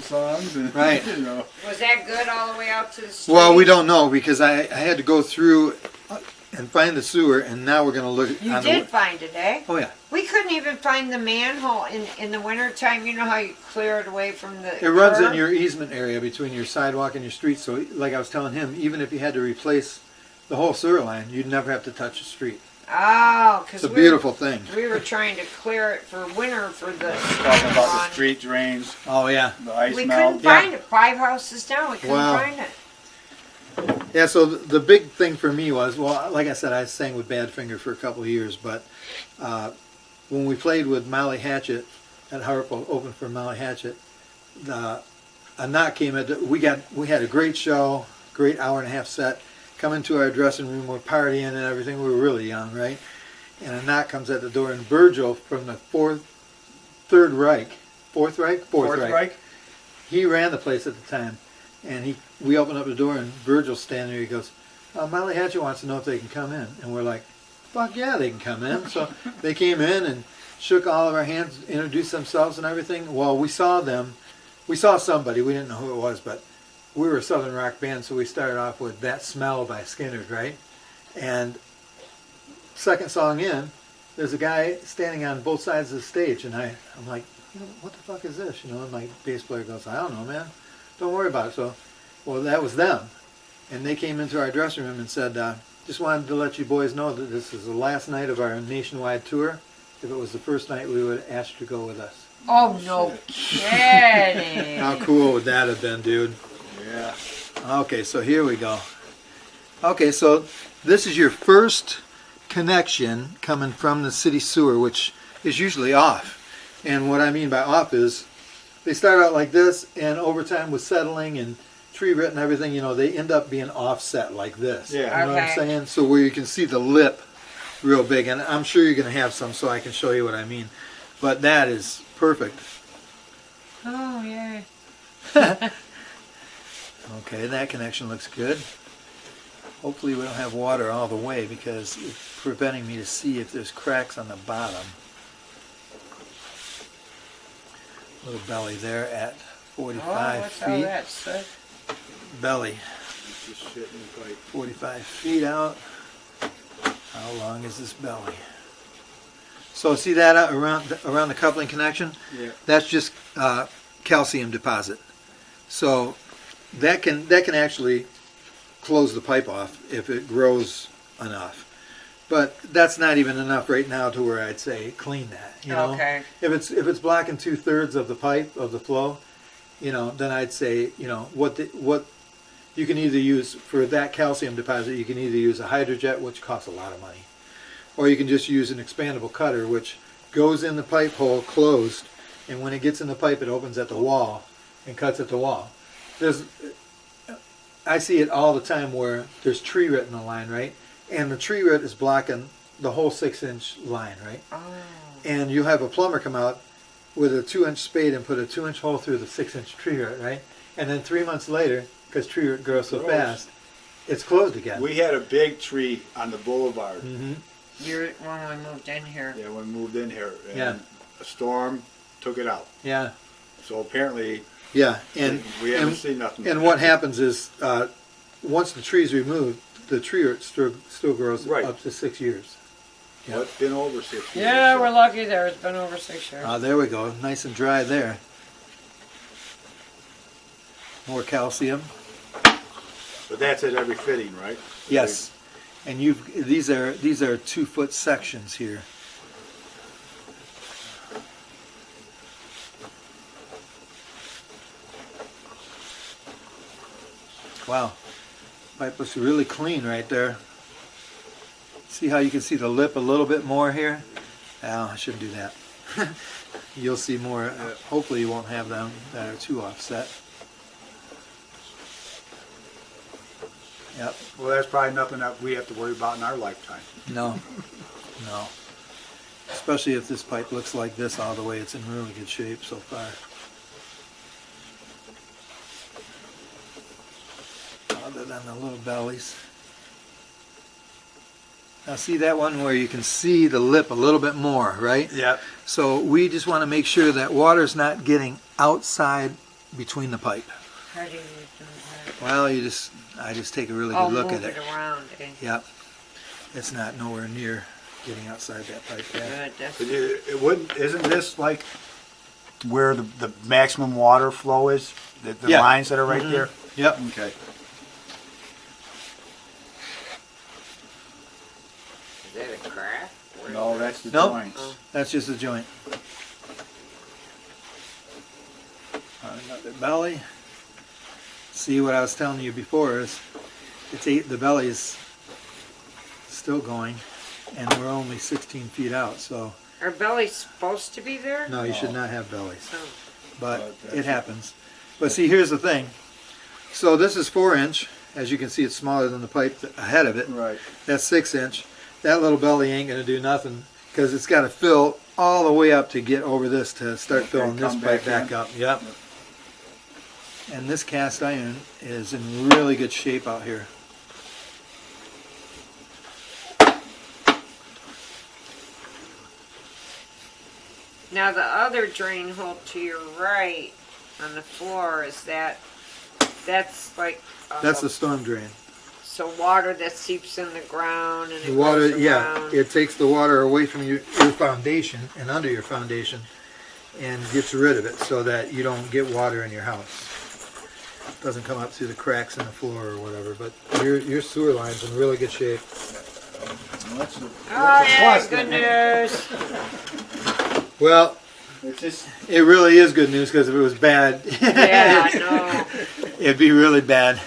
songs. And, Right. You know. Was that good all the way out to the street? Well, we don't know because I had to go through and find the sewer, and now we're going to look You on did find it, eh? Oh yeah. We couldn't even find the manhole in the wintertime. You know how you clear it away from the It runs curb? in your easement area between your sidewalk and your street. So, like I was telling him, even if you had to replace the whole sewer line, you'd never have to touch the street. Oh, It's because a beautiful thing. we were trying to clear it for winter for the Talking about the street drains, Oh yeah. the ice We melt. couldn't find it. 5 houses down, we couldn't Wow. find it. Yeah, so the big thing for me was, well, like I said, I sang with Badfinger for a couple of years, but when we played with Molly Hatchet at Harpo, open for Molly Hatchet, a knock came at. We had a great show, great hour-and-a-half set. Come into our dressing room, we're partying and everything. We were really young, right? And a knock comes at the door, and Virgil from the Fourth Reich, he ran the place at the time. And we opened up the door, and Virgil's standing there. He goes, Molly Hatchet wants to know if they can come in. And we're like, fuck yeah, they can come in. So they came in and shook all of our hands, introduced themselves and everything. Well, we saw them. We saw somebody. We didn't know who it was, but we were a Southern rock band, so we started off with That Smell by Skynyrd, right? And second song in, there's a guy standing on both sides of the stage, and I'm like, what the fuck is this? And my bass player goes, I don't know, man. Don't worry about it. So, well, that was them. And they came into our dressing room and said, just wanted to let you boys know that this is the last night of our nationwide tour. If it was the first night, we would ask you to go with us. Oh, no kidding. How cool would that have been, dude? Yeah. Okay, so here we go. Okay, so this is your first connection coming from the city sewer, which is usually off. And what I mean by off is they start out like this, and over time with settling and tree root and everything, they end up being offset like this. Yeah. You know what I'm Okay. saying? So where you can see the lip real big, and I'm sure you're going to have some so I can show you what I mean. But that is perfect. Oh, yay. Okay, that connection looks good. Hopefully we don't have water all the way because it's preventing me to see if there's cracks on the bottom. Little belly there at 45 what's all feet. that stuff? Belly, Just shit in the pipe. 45 feet out. How long is this belly? So see that out around the coupling connection? Yeah. That's just calcium deposit. So that can actually close the pipe off if it grows enough. But that's not even enough right now to where I'd say clean that. Okay. If it's blocking 2/3 of the pipe of the flow, then I'd say what you can either use for that calcium deposit. You can either use a hydrojet, which costs a lot of money, or you can just use an expandable cutter, which goes in the pipe hole closed, and when it gets in the pipe, it opens at the wall and cuts at the wall. I see it all the time where there's tree root in the line, right? And the tree root is blocking the whole 6-inch line, right? Oh. And you have a plumber come out with a 2-inch spade and put a 2-inch hole through the 6-inch tree root, right? And then 3 months later, because tree root grows so fast, it's closed again. We had a big tree on the boulevard. Mm-hmm. You're when we moved in here. Yeah, when we moved in here. And Yeah. a storm took it out. Yeah, So apparently yeah. And we haven't seen nothing. And what happens is, once the tree's removed, the tree root still grows Right. up to 6 years. Well, it's been over 6 years. Yeah, so- we're lucky there. It's been over 6 years. There we go. Nice and dry there. More calcium. But that's at every fitting, right? Yes. And these are 2-foot sections here. Wow. Pipe looks really clean right there. See how you can see the lip a little bit more here? Oh, I shouldn't do that. You'll see more. Hopefully you won't have them that are too offset. Yep. Well, that's probably nothing that we have to worry about in our lifetime. No. No. Especially if this pipe looks like this all the way. It's in really good shape so far. Other than the little bellies. Now see that one where you can see the lip a little bit more, right? Yep. So we just want to make sure that water's not getting outside between the pipe. How do you do that? Well, I just take a really Oh, good look move at it. around. Yep. It's not nowhere near getting outside that pipe. Yeah. Good. That's But it wouldn't, isn't this like where the maximum water flow is? The Yeah. lines that are right there? Yep. Okay. Is that a crack? No, that's the Nope. joints. That's just a joint. Another belly. See what I was telling you before is the belly is still going, and we're only 16 feet out. So Are bellies supposed to be there? no, you should No. not have bellies, Oh. but But it happens. But see, here's the thing. So this is 4-inch. As you can see, it's smaller than the pipe ahead of it. Right. That's 6-inch. That little belly ain't gonna do nothing because it's got to fill all the way up to get over this to start Okay, filling this come pipe back back in. up. Yep. And this cast iron is in really good shape out here. Now the other drain hole to your right on the floor that's like That's the storm drain. so water that seeps in the ground and The it water, goes yeah, around. it takes the water away from your foundation and under your foundation and gets rid of it so that you don't get water in your house. It doesn't come up through the cracks in the floor or whatever, but your sewer line's in really good shape. Well, that's the, Oh yeah, plus good then. news. Well, It's just, it really is good news because if it was bad, Yeah, I know. it'd be really bad.